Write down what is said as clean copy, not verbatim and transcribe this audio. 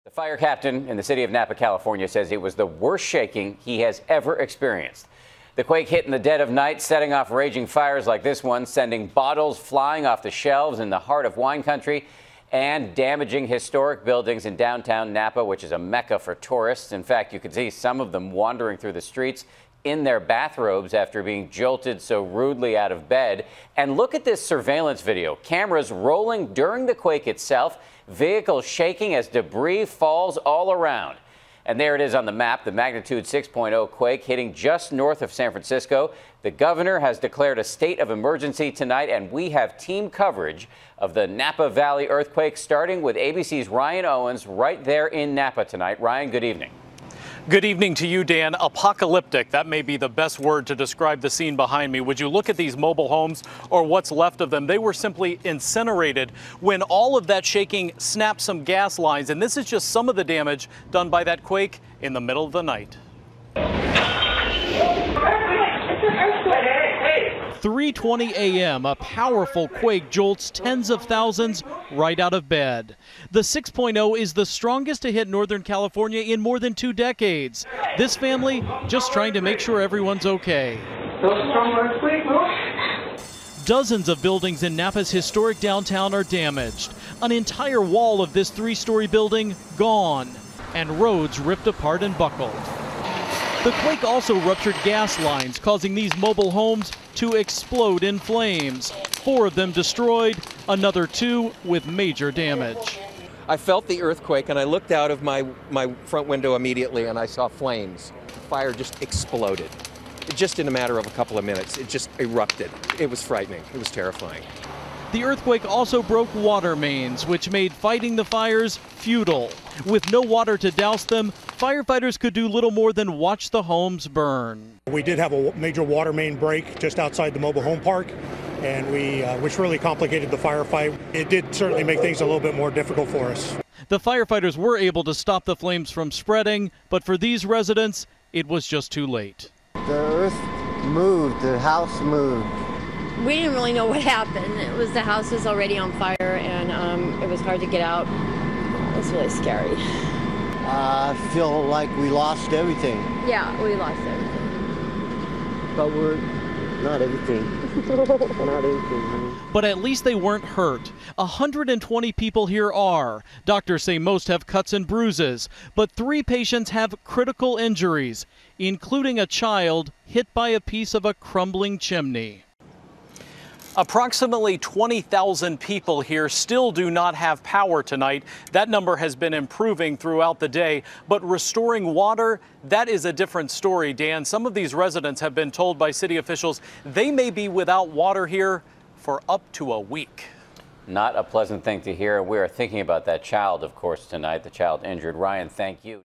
The fire captain in the city of Napa, California, says it was the worst shaking he has ever experienced. The quake hit in the dead of night, setting off raging fires like this one, sending bottles flying off the shelves in the heart of wine country and damaging historic buildings in downtown Napa, which is a mecca for tourists. In fact, you could see some of them wandering through the streets in their bathrobes after being jolted so rudely out of bed. And look at this surveillance video. Cameras rolling during the quake itself, vehicles shaking as debris falls all around. And there it is on the map, the magnitude 6.0 quake hitting just north of San Francisco. The governor has declared a state of emergency tonight, and we have team coverage of the Napa Valley earthquake, starting with ABC's Ryan Owens right there in Napa tonight. Ryan, good evening. Good evening to you, Dan. Apocalyptic, that may be the best word to describe the scene behind me. Would you look at these mobile homes or what's left of them? They were simply incinerated when all of that shaking snapped some gas lines. And this is just some of the damage done by that quake in the middle of the night. 3:20 a.m., a powerful quake jolts tens of thousands right out of bed. The 6.0 is the strongest to hit Northern California in more than 2 decades. This family just trying to make sure everyone's okay. Dozens of buildings in Napa's historic downtown are damaged. An entire wall of this 3-story building gone, and roads ripped apart and buckled. The quake also ruptured gas lines, causing these mobile homes to explode in flames. 4 of them destroyed, another 2 with major damage. I felt the earthquake and I looked out of my front window immediately and I saw flames. The fire just exploded. Just in a matter of a couple of minutes, it just erupted. It was frightening. It was terrifying. The earthquake also broke water mains, which made fighting the fires futile. With no water to douse them, firefighters could do little more than watch the homes burn. We did have a major water main break just outside the mobile home park, and which really complicated the firefight. It did certainly make things a little bit more difficult for us. The firefighters were able to stop the flames from spreading, but for these residents, it was just too late. The earth moved, the house moved. We didn't really know what happened. The house was already on fire, and it was hard to get out. It was really scary. I feel like we lost everything. Yeah, we lost everything. But we're not everything. Not everything, honey. But at least they weren't hurt. 120 people here are. Doctors say most have cuts and bruises, but 3 patients have critical injuries, including a child hit by a piece of a crumbling chimney. Approximately 20,000 people here still do not have power tonight. That number has been improving throughout the day, but restoring water, that is a different story, Dan. Some of these residents have been told by city officials they may be without water here for up to a week. Not a pleasant thing to hear. We are thinking about that child, of course, tonight, the child injured. Ryan, thank you.